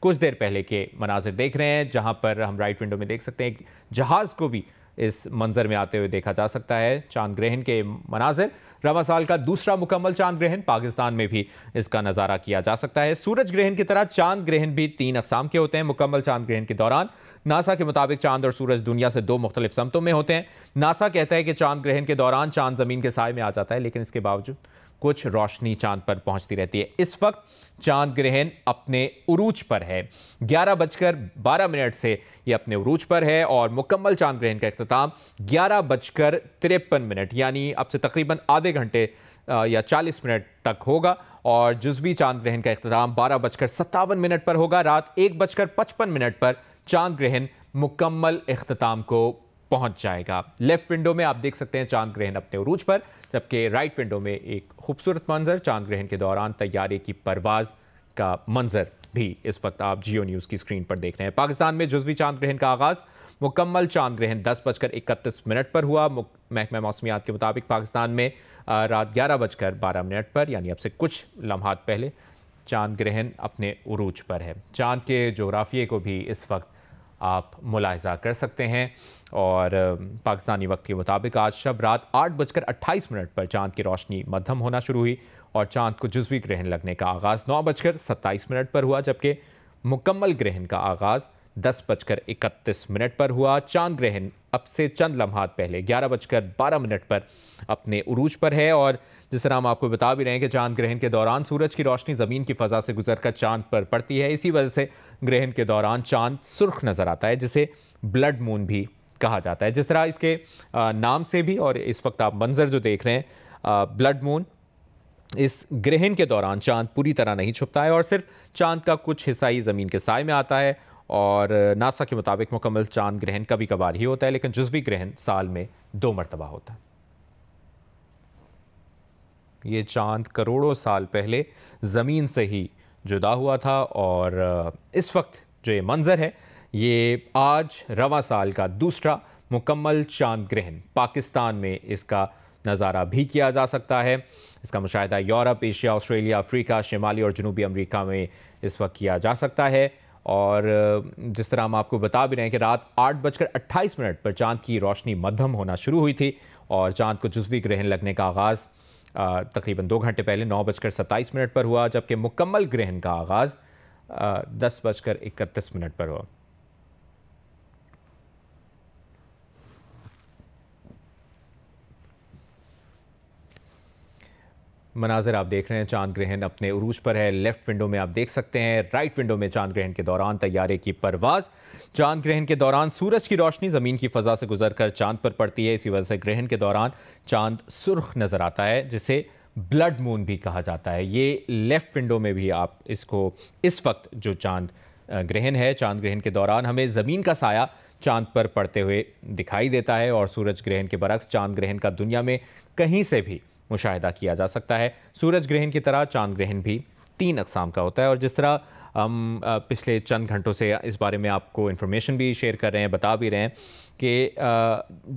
कुछ देर पहले के मनाजिर देख रहे हैं, जहां पर हम राइट विंडो में देख सकते हैं एक जहाज़ को भी इस मंजर में आते हुए देखा जा सकता है। चांद ग्रहण के मनाजिर, रवां साल का दूसरा मुकम्मल चांद ग्रहण, पाकिस्तान में भी इसका नज़ारा किया जा सकता है। सूरज ग्रहण की तरह चांद ग्रहण भी 3 अक़साम के होते हैं। मुकम्मल चांद ग्रहण के दौरान नासा के मुताबिक चांद और सूरज दुनिया से 2 मुख्तलिफ समतों में होते हैं। नासा कहता है कि चांद ग्रहण के दौरान चांद ज़मीन के साए में आ जाता है, लेकिन इसके बावजूद कुछ रोशनी चांद पर पहुंचती रहती है। इस वक्त चांद ग्रहण अपने उरूज पर है। 11:12 से ये अपने उरूज पर है और मुकम्मल चांद ग्रहण का इख्तिताम 11:53 यानी अब से तकरीबन आधे घंटे या 40 मिनट तक होगा और जुज़वी चांद ग्रहण का इख्तिताम 12:57 पर होगा। रात 1:55 पर चांद ग्रहण मुकम्मल इख्तिताम को पहुंच जाएगा। लेफ्ट विंडो में आप देख सकते हैं चांद ग्रहण अपने उरूज पर, जबकि राइट विंडो में एक खूबसूरत मंजर चांद ग्रहण के दौरान तैयारे की परवाज का मंजर भी इस वक्त आप जियो न्यूज़ की स्क्रीन पर देख रहे हैं। पाकिस्तान में जुज़वी चांद ग्रहण का आगाज़ मुकम्मल चांद ग्रहण 10:31 पर हुआ। महकमा मौसमियात के मुताबिक पाकिस्तान में रात 11:12 पर यानी अब से कुछ लम्हात पहले चांद ग्रहण अपने उरूज पर है। चांद के जोग्राफिए को भी इस वक्त आप मुलाहिजा कर सकते हैं और पाकिस्तानी वक्त के मुताबिक आज शब रात 8:28 पर चांद की रोशनी मध्यम होना शुरू हुई और चांद को जुज़वी ग्रहण लगने का आगाज़ 9:27 पर हुआ, जबकि मुकम्मल ग्रहण का आगाज़ 10:31 पर हुआ। चांद ग्रहण अब से चंद लम्हात पहले 11:12 पर अपने उरूज पर है और जिस तरह हम आपको बता भी रहे हैं कि चांद ग्रहण के दौरान सूरज की रोशनी ज़मीन की फ़ज़ा से गुजरकर चांद पर पड़ती है। इसी वजह से ग्रहण के दौरान चांद सुर्ख नज़र आता है, जिसे ब्लड मून भी कहा जाता है। जिस तरह इसके नाम से भी और इस वक्त आप मंजर जो देख रहे हैं ब्लड मून, इस ग्रहण के दौरान चांद पूरी तरह नहीं छुपता है और सिर्फ चांद का कुछ हिस्सा ही ज़मीन के साए में आता है और नासा के मुताबिक मुकम्मल चांद ग्रहण कभी कभार ही होता है, लेकिन जुज़वी ग्रहण साल में 2 मरतबा होता है। ये चांद करोड़ों साल पहले ज़मीन से ही जुदा हुआ था और इस वक्त जो ये मंजर है ये आज रवां साल का दूसरा मुकम्मल चांद ग्रहण पाकिस्तान में इसका नज़ारा भी किया जा सकता है। इसका मुशाहिदा यूरोप, एशिया, ऑस्ट्रेलिया, अफ्रीका, शिमाली और जनूबी अमेरिका में इस वक्त किया जा सकता है। और जिस तरह हम आपको बता भी रहे हैं कि रात 8:28 पर चांद की रोशनी मध्यम होना शुरू हुई थी और चांद को जुज़वी ग्रहण लगने का आगाज़ तकरीबन 2 घंटे पहले 9:27 पर हुआ, जबकि मुकम्मल ग्रहण का आगाज़ 10:31 पर हुआ। मनाजिर आप देख रहे हैं चांद ग्रहण अपने उरूज पर है। लेफ्ट विंडो में आप देख सकते हैं, राइट विंडो में चांद ग्रहण के दौरान तैयारे की परवाज। चांद ग्रहण के दौरान सूरज की रोशनी ज़मीन की फ़ज़ा से गुजरकर चांद पर पड़ती है। इसी वजह से ग्रहण के दौरान चांद सुर्ख नज़र आता है, जिसे ब्लड मून भी कहा जाता है। ये लेफ्ट विंडो में भी आप इसको इस वक्त जो चांद ग्रहण है, चांद ग्रहण के दौरान हमें ज़मीन का साया चांद पर पड़ते हुए दिखाई देता है और सूरज ग्रहण के बरक्स चांद ग्रहण का दुनिया में कहीं से भी मुशाहिदा किया जा सकता है। सूरज ग्रहण की तरह चांद ग्रहण भी 3 अक़साम का होता है और जिस तरह हम पिछले चंद घंटों से इस बारे में आपको इन्फॉर्मेशन भी शेयर कर रहे हैं, बता भी रहे हैं कि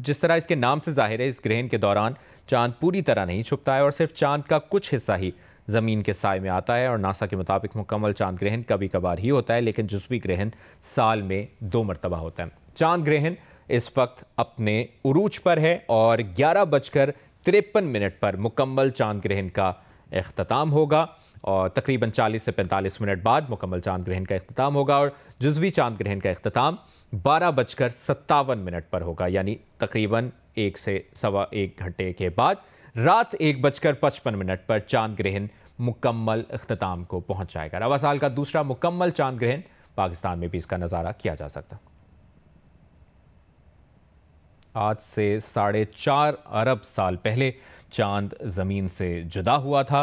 जिस तरह इसके नाम से ज़ाहिर है इस ग्रहण के दौरान चांद पूरी तरह नहीं छुपता है और सिर्फ चांद का कुछ हिस्सा ही ज़मीन के साए में आता है और नासा के मुताबिक मुकम्मल चांद ग्रहण कभी कभार ही होता है, लेकिन जुज़वी ग्रहण साल में 2 मरतबा होता है। चांद ग्रहण इस वक्त अपने उरूज पर है और 11:53 पर मुकम्मल चांद ग्रहण का इख्तिताम होगा और तकरीबन 40 से 45 मिनट बाद मुकम्मल चांद ग्रहण का इख्तिताम होगा और जुज़वी चांद ग्रहण का इख्तिताम 12:57 पर होगा, यानी तकरीबन 1 से सवा 1 घंटे के बाद रात 1:55 पर चांद ग्रहण मुकम्मल इख्तिताम को पहुंच जाएगा। रवां साल का दूसरा मुकम्मल चांद ग्रहण पाकिस्तान में भी इसका नज़ारा किया जा सकता है। आज से 4.5 अरब साल पहले चांद ज़मीन से जुदा हुआ था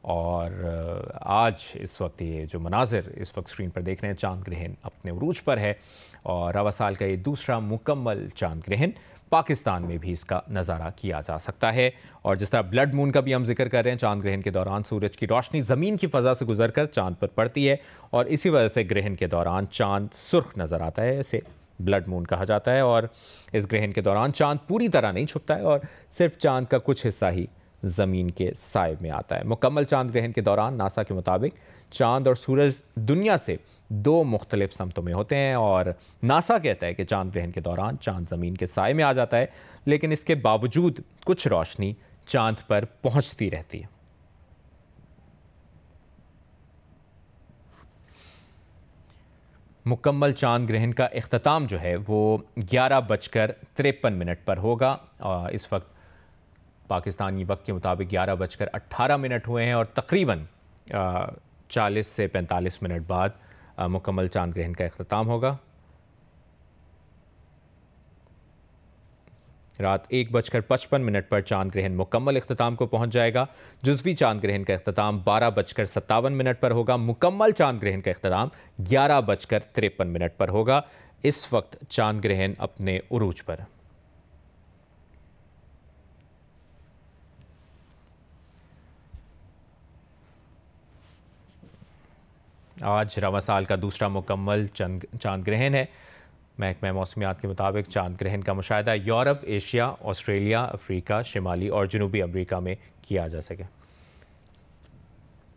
और आज इस वक्त ये जो मनाजिर इस वक्त स्क्रीन पर देख रहे हैं, चांद ग्रहण अपने उरूज पर है और रवां साल का ये दूसरा मुकम्मल चांद ग्रहण पाकिस्तान में भी इसका नज़ारा किया जा सकता है। और जिस तरह ब्लड मून का भी हम जिक्र कर रहे हैं, चांद ग्रहण के दौरान सूरज की रोशनी ज़मीन की फ़ज़ा से गुजरकर चांद पर पड़ती है और इसी वजह से ग्रहण के दौरान चांद सुर्ख नज़र आता है, इसे ब्लड मून कहा जाता है। और इस ग्रहण के दौरान चांद पूरी तरह नहीं छुपता है और सिर्फ चांद का कुछ हिस्सा ही ज़मीन के साए में आता है। मुकम्मल चांद ग्रहण के दौरान नासा के मुताबिक चांद और सूरज दुनिया से दो मुख्तलिफ समतों में होते हैं और नासा कहता है कि चांद ग्रहण के दौरान चांद ज़मीन के साए में आ जाता है, लेकिन इसके बावजूद कुछ रोशनी चांद पर पहुंचती रहती है। मुकम्मल चांद ग्रहण का इख्तिताम जो है वो 11:53 पर होगा। इस वक्त पाकिस्तानी वक्त के मुताबिक 11:18 हुए हैं और तकरीबन 40 से 45 मिनट बाद मुकम्मल चांद ग्रहण का इख्तिताम होगा। रात 1:55 पर चांद ग्रहण मुकम्मल इख्तिताम को पहुंच जाएगा। जुज़वी चांद ग्रहण का इख्तिताम 12:57 पर होगा। मुकम्मल चांद ग्रहण का इख्तिताम 11:53 पर होगा। इस वक्त चांद ग्रहण अपने उरूज पर। आज रवा साल का दूसरा मुकम्मल चांद ग्रहण है। महकमा मौसमियात के मुताबिक चांद ग्रहण का मुशाहिदा यूरोप, एशिया, ऑस्ट्रेलिया, अफ्रीका, शिमाली और जनूबी अमेरिका में किया जा सके।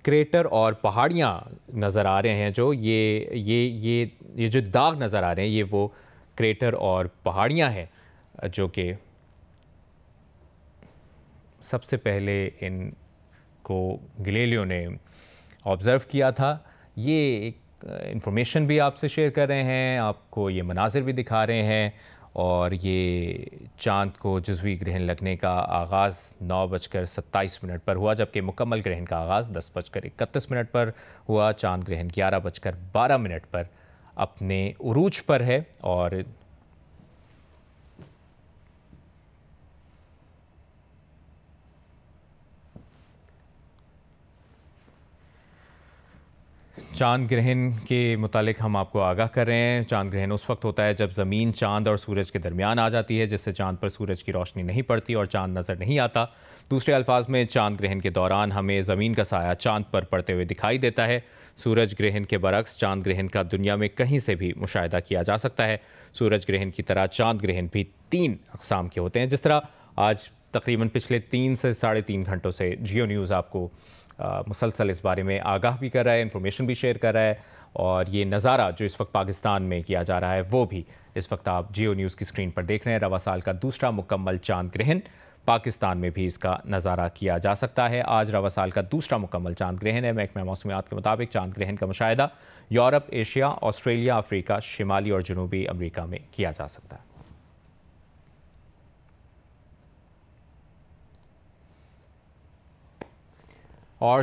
क्रेटर और पहाड़ियाँ नज़र आ रहे हैं, जो ये जो दाग नज़र आ रहे हैं, ये वो क्रेटर और पहाड़ियाँ हैं जो कि सबसे पहले इनको गैलीलियो ने ऑब्ज़र्व किया था। ये एक इंफॉर्मेशन भी आपसे शेयर कर रहे हैं, आपको ये मनाजिर भी दिखा रहे हैं और ये चांद को जुज़वी ग्रहण लगने का आगाज़ 9:27 पर हुआ, जबकि मुकम्मल ग्रहण का आगाज़ 10:31 पर हुआ। चांद ग्रहण 11:12 पर अपने उरूज पर है और चांद ग्रहण के मुतालिक हम आपको आगाह कर रहे हैं। चांद ग्रहण उस वक्त होता है जब ज़मीन चांद और सूरज के दरमियान आ जाती है, जिससे चांद पर सूरज की रोशनी नहीं पड़ती और चांद नज़र नहीं आता। दूसरे अल्फाज में, चांद ग्रहण के दौरान हमें ज़मीन का साया चांद पर पड़ते हुए दिखाई देता है। सूरज ग्रहण के बरक्स चांद ग्रहण का दुनिया में कहीं से भी मुशाहिदा किया जा सकता है। सूरज ग्रहण की तरह चांद ग्रहण भी 3 अक़साम के होते हैं। जिस तरह आज तकरीबन पिछले 3 से 3.5 घंटों से जियो न्यूज़ आपको मुसलसल इस बारे में आगाह भी कर रहा है, इंफॉर्मेशन भी शेयर कर रहा है और ये नज़ारा जो इस वक्त पाकिस्तान में किया जा रहा है वो भी इस वक्त आप जियो न्यूज़ की स्क्रीन पर देख रहे हैं। रवा साल का दूसरा मुकम्मल चांद ग्रहण, पाकिस्तान में भी इसका नज़ारा किया जा सकता है। आज रवा साल का दूसरा मुकम्मल चांद ग्रहण है। महकमा मौसमियात के मुताबिक चांद ग्रहण का मुशाहिदा यूरोप, एशिया, ऑस्ट्रेलिया, अफ्रीका, शिमाली और जनूबी अमरीका में किया जा सकता है। और